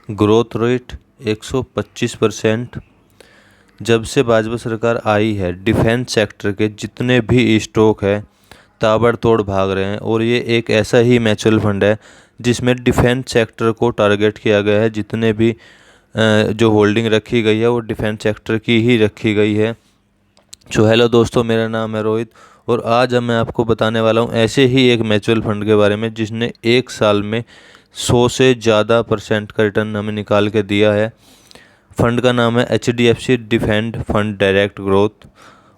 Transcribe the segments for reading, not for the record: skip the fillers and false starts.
Growth rate 125%। जब से भाजपा सरकार आई है, डिफेंस सेक्टर के जितने भी स्टॉक है ताबड़तोड़ भाग रहे हैं, और ये एक ऐसा ही म्यूचुअल फंड है जिसमें डिफेंस सेक्टर को टारगेट किया गया है। जितने भी जो होल्डिंग रखी गई है वो डिफेंस सेक्टर की ही रखी गई है। हेलो दोस्तों, मेरा नाम है रोहित और आज मैं आपको बताने वाला हूँ ऐसे ही एक म्यूचुअल फंड के बारे में जिसने एक साल में 100 से ज़्यादा % का रिटर्न हमें निकाल के दिया है। फंड का नाम है HDFC defend fund direct growth.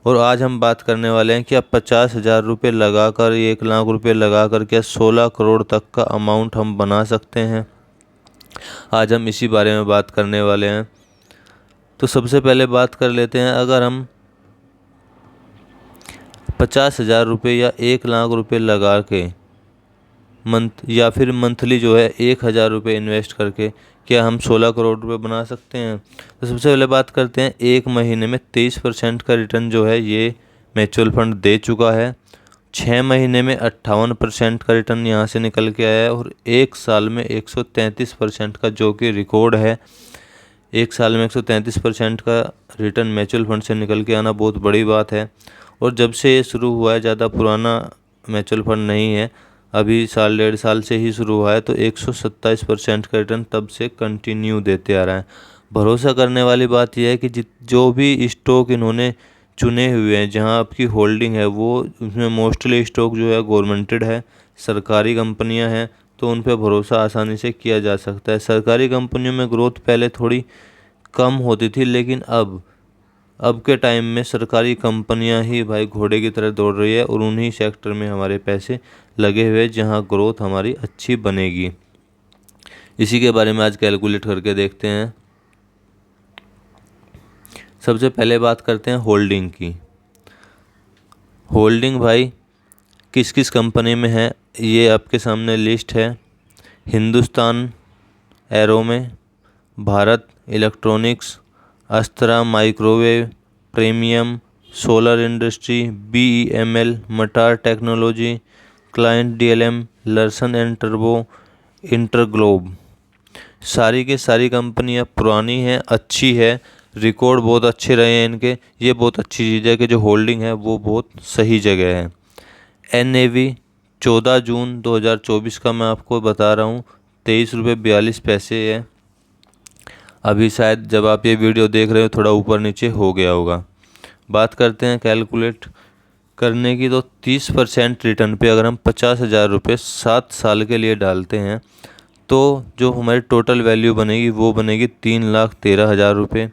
और आज हम बात करने वाले हैं कि आप 50,000 रुपये लगा कर, 1 लाख रुपये लगा कर क्या 16 करोड़ तक का अमाउंट हम बना सकते हैं। आज हम इसी बारे में बात करने वाले हैं। तो सबसे पहले बात कर लेते हैं, अगर हम 50,000 रुपये या 1 लाख रुपये लगा के मंथ या फिर मंथली जो है 1,000 रुपये इन्वेस्ट करके क्या हम 16 करोड़ रुपए बना सकते हैं। तो सबसे पहले बात करते हैं, एक महीने में 23% का रिटर्न जो है ये म्यूचुअल फंड दे चुका है। 6 महीने में 58% का रिटर्न यहाँ से निकल के आया है और एक साल में 133% का, जो कि रिकॉर्ड है। एक साल में 133% का रिटर्न म्यूचुअल फंड से निकल के आना बहुत बड़ी बात है। और जब से ये शुरू हुआ है, ज़्यादा पुराना म्यूचुअल फंड नहीं है, अभी साल 1.5 साल से ही शुरू हुआ है, तो 127% का रिटर्न तब से कंटिन्यू देते आ रहा है। भरोसा करने वाली बात यह है कि जो भी स्टॉक इन्होंने चुने हुए हैं, जहां आपकी होल्डिंग है, वो उसमें मोस्टली स्टॉक जो है गवर्नमेंटेड है, सरकारी कंपनियां हैं, तो उन पर भरोसा आसानी से किया जा सकता है। सरकारी कंपनियों में ग्रोथ पहले थोड़ी कम होती थी, लेकिन अब के टाइम में सरकारी कंपनियां ही भाई घोड़े की तरह दौड़ रही है और उन्हीं सेक्टर में हमारे पैसे लगे हुए जहां ग्रोथ हमारी अच्छी बनेगी। इसी के बारे में आज कैलकुलेट करके देखते हैं। सबसे पहले बात करते हैं होल्डिंग की। होल्डिंग भाई किस किस कंपनी में है, ये आपके सामने लिस्ट है। हिंदुस्तान एरो में, Bharat Electronics, Astra Microwave, Premium, Solar Industry, BEML, MTAR Technology, client DLM, Larsen and टर्बो, इंटरग्लोब। सारी के सारी कंपनियां पुरानी हैं, अच्छी है, रिकॉर्ड बहुत अच्छे रहे हैं इनके। ये बहुत अच्छी चीज़ है कि जो होल्डिंग है वो बहुत सही जगह है। NAV 14 जून 2024 का मैं आपको बता रहा हूँ, 23 रुपये 42 पैसे है। अभी शायद जब आप ये वीडियो देख रहे हो थोड़ा ऊपर नीचे हो गया होगा। बात करते हैं कैलकुलेट करने की, तो 30% रिटर्न पे अगर हम 50,000 रुपये 7 साल के लिए डालते हैं तो जो हमारी टोटल वैल्यू बनेगी वो बनेगी 3,13,000 रुपये।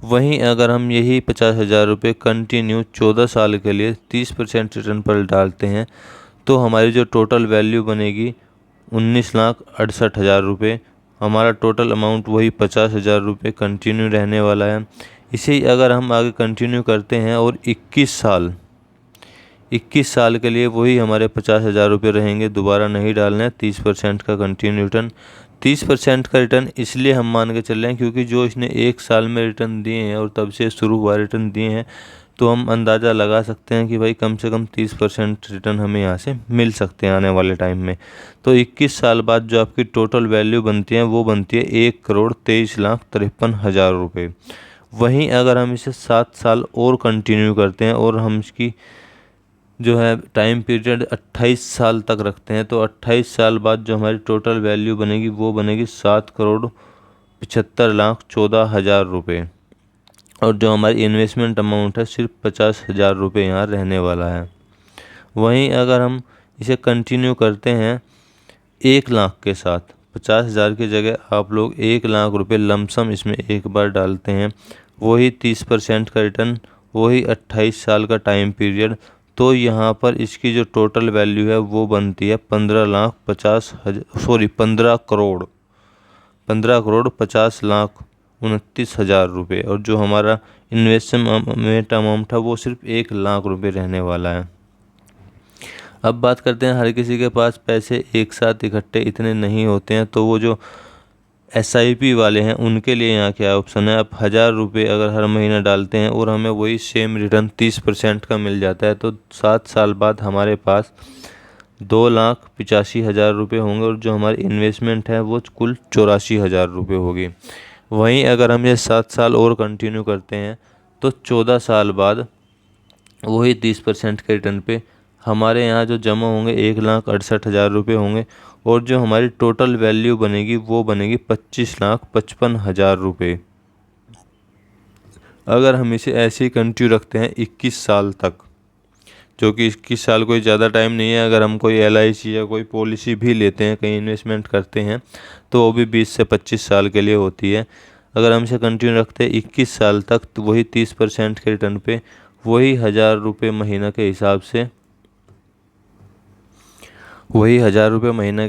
वहीं अगर हम यही 50,000 रुपये कंटिन्यू 14 साल के लिए 30% रिटर्न पर डालते हैं तो हमारी जो टोटल वैल्यू बनेगी 19,68,000 रुपये। हमारा टोटल अमाउंट वही 50,000 रुपये कंटिन्यू रहने वाला है। इसे ही अगर हम आगे कंटिन्यू करते हैं और 21 साल के लिए वही हमारे 50,000 रुपये रहेंगे, दोबारा नहीं डालना है। 30% का कंटिन्यू रिटर्न, 30% का रिटर्न इसलिए हम मान के चल रहे हैं क्योंकि जो इसने एक साल में रिटर्न दिए हैं और तब से शुरू हुआ रिटर्न दिए हैं, तो हम अंदाज़ा लगा सकते हैं कि भाई कम से कम 30% रिटर्न हमें यहाँ से मिल सकते हैं आने वाले टाइम में। तो 21 साल बाद जो आपकी टोटल वैल्यू बनती है वो बनती है 1,23,53,000 रुपये। वहीं अगर हम इसे 7 साल और कंटिन्यू करते हैं और हम इसकी जो है टाइम पीरियड 28 साल तक रखते हैं, तो 28 साल बाद जो हमारी टोटल वैल्यू बनेगी वो बनेगी 7,75,14,000 रुपये। और जो हमारी इन्वेस्टमेंट अमाउंट है सिर्फ 50,000 रुपये यहाँ रहने वाला है। वहीं अगर हम इसे कंटिन्यू करते हैं 1 लाख के साथ, 50,000 की जगह आप लोग 1 लाख रुपये लमसम इसमें एक बार डालते हैं, वही 30% का रिटर्न, वही 28 साल का टाइम पीरियड, तो यहाँ पर इसकी जो टोटल वैल्यू है वो बनती है 15,50,59,30,000 रुपये। और जो हमारा इन्वेस्टमेंट अमाउंट है वो सिर्फ 1 लाख रुपये रहने वाला है। अब बात करते हैं, हर किसी के पास पैसे एक साथ इकट्ठे इतने नहीं होते हैं, तो वो जो SIP वाले हैं उनके लिए यहाँ क्या ऑप्शन है। आप 1,000 रुपये अगर हर महीना डालते हैं और हमें वही सेम रिटर्न 30% का मिल जाता है, तो 7 साल बाद हमारे पास 2,85,000 रुपये होंगे और जो हमारी इन्वेस्टमेंट है वो कुल 84,000 रुपये होगी। वहीं अगर हम ये 7 साल और कंटिन्यू करते हैं तो 14 साल बाद वही 30% के रिटर्न पे हमारे यहाँ जो जमा होंगे 1,68,000 रुपये होंगे और जो हमारी टोटल वैल्यू बनेगी वो बनेगी 25,55,000 रुपये। अगर हम इसे ऐसे ही कंटिन्यू रखते हैं 21 साल तक, जो कि 21 साल कोई ज़्यादा टाइम नहीं है, अगर हम कोई LIC या कोई पॉलिसी भी लेते हैं, कहीं इन्वेस्टमेंट करते हैं तो वो भी 20 से 25 साल के लिए होती है। अगर हम इसे कंटिन्यू रखते हैं 21 साल तक तो वही 30% के रिटर्न पे वही 1,000 रुपये महीना के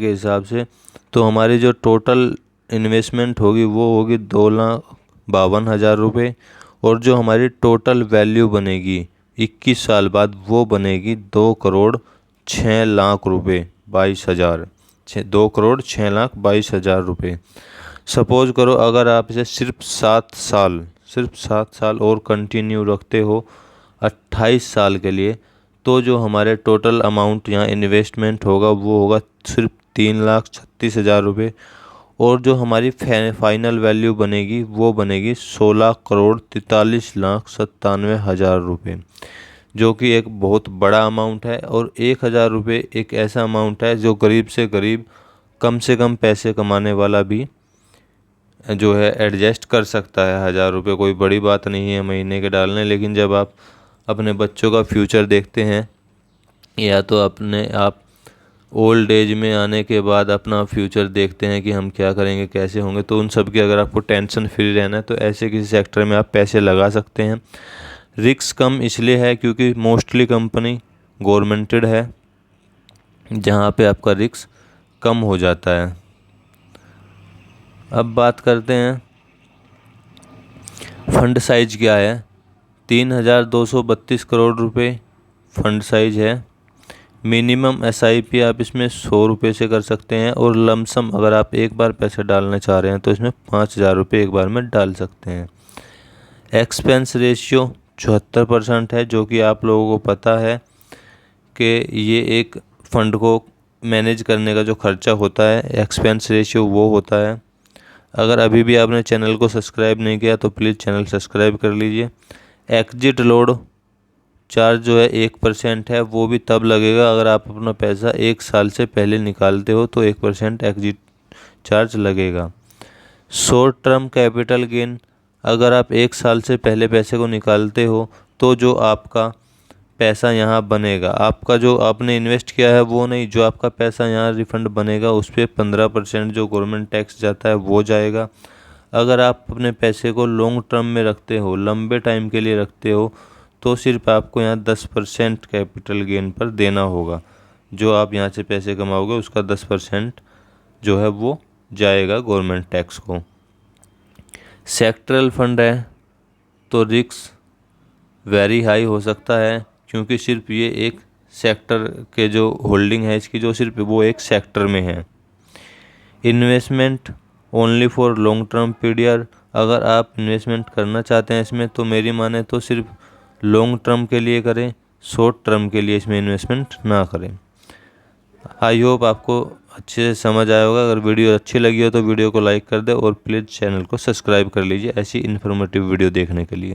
हिसाब से तो हमारी जो टोटल इन्वेस्टमेंट होगी वो होगी 2,52,000 रुपये और जो हमारी टोटल वैल्यू बनेगी 21 साल बाद वो बनेगी 2,06,00,000 रुपये 22,000 2,06,22,000 रुपये। सपोज करो अगर आप इसे सिर्फ 7 साल और कंटिन्यू रखते हो 28 साल के लिए, तो जो हमारे टोटल अमाउंट यहाँ इन्वेस्टमेंट होगा वो होगा सिर्फ 3,36,000 रुपये और जो हमारी फाइनल वैल्यू बनेगी वो बनेगी 16,43,97,000 रुपये, जो कि एक बहुत बड़ा अमाउंट है। और 1,000 रुपये एक ऐसा अमाउंट है जो गरीब से गरीब कम से कम पैसे कमाने वाला भी जो है एडजस्ट कर सकता है। 1,000 रुपये कोई बड़ी बात नहीं है महीने के डालने, लेकिन जब आप अपने बच्चों का फ्यूचर देखते हैं या तो अपने आप ओल्ड एज में आने के बाद अपना फ्यूचर देखते हैं कि हम क्या करेंगे, कैसे होंगे, तो उन सब की अगर आपको टेंशन फ्री रहना है तो ऐसे किसी सेक्टर में आप पैसे लगा सकते हैं। रिस्क कम इसलिए है क्योंकि मोस्टली कंपनी गवर्नमेंटेड है, जहाँ पे आपका रिस्क कम हो जाता है। अब बात करते हैं फंड साइज क्या है। 3,232 करोड़ रुपए फंड साइज है। मिनिमम SIP आप इसमें 100 रुपये से कर सकते हैं और लमसम अगर आप एक बार पैसे डालना चाह रहे हैं तो इसमें 5,000 रुपये एक बार में डाल सकते हैं। एक्सपेंस रेशियो 74% है, जो कि आप लोगों को पता है कि ये एक फ़ंड को मैनेज करने का जो खर्चा होता है एक्सपेंस रेशियो वो होता है। अगर अभी भी आपने चैनल को सब्सक्राइब नहीं किया तो प्लीज़ चैनल सब्सक्राइब कर लीजिए। एग्जिट लोड चार्ज जो है 1% है, वो भी तब लगेगा अगर आप अपना पैसा 1 साल से पहले निकालते हो तो 1% एग्जिट चार्ज लगेगा। शॉर्ट टर्म कैपिटल गेन, अगर आप 1 साल से पहले पैसे को निकालते हो तो जो आपका पैसा यहाँ बनेगा, आपका जो आपने इन्वेस्ट किया है वो नहीं, जो आपका पैसा यहाँ रिफंड बनेगा उस पर 15% जो गवर्नमेंट टैक्स जाता है वो जाएगा। अगर आप अपने पैसे को लॉन्ग टर्म में रखते हो, लंबे टाइम के लिए रखते हो, तो सिर्फ आपको यहाँ 10% कैपिटल गेन पर देना होगा। जो आप यहाँ से पैसे कमाओगे उसका 10% जो है वो जाएगा गवर्नमेंट टैक्स को। सेक्टरल फंड है तो रिस्क वेरी हाई हो सकता है, क्योंकि सिर्फ ये एक सेक्टर के जो होल्डिंग है इसकी जो सिर्फ वो एक सेक्टर में है। Investment only for long term period, अगर आप इन्वेस्टमेंट करना चाहते हैं इसमें तो मेरी माने तो सिर्फ लॉन्ग टर्म के लिए करें, शॉर्ट टर्म के लिए इसमें इन्वेस्टमेंट ना करें। आई होप आपको अच्छे से समझ आया होगा। अगर वीडियो अच्छी लगी हो तो वीडियो को लाइक कर दे और प्लीज़ चैनल को सब्सक्राइब कर लीजिए ऐसी इन्फॉर्मेटिव वीडियो देखने के लिए।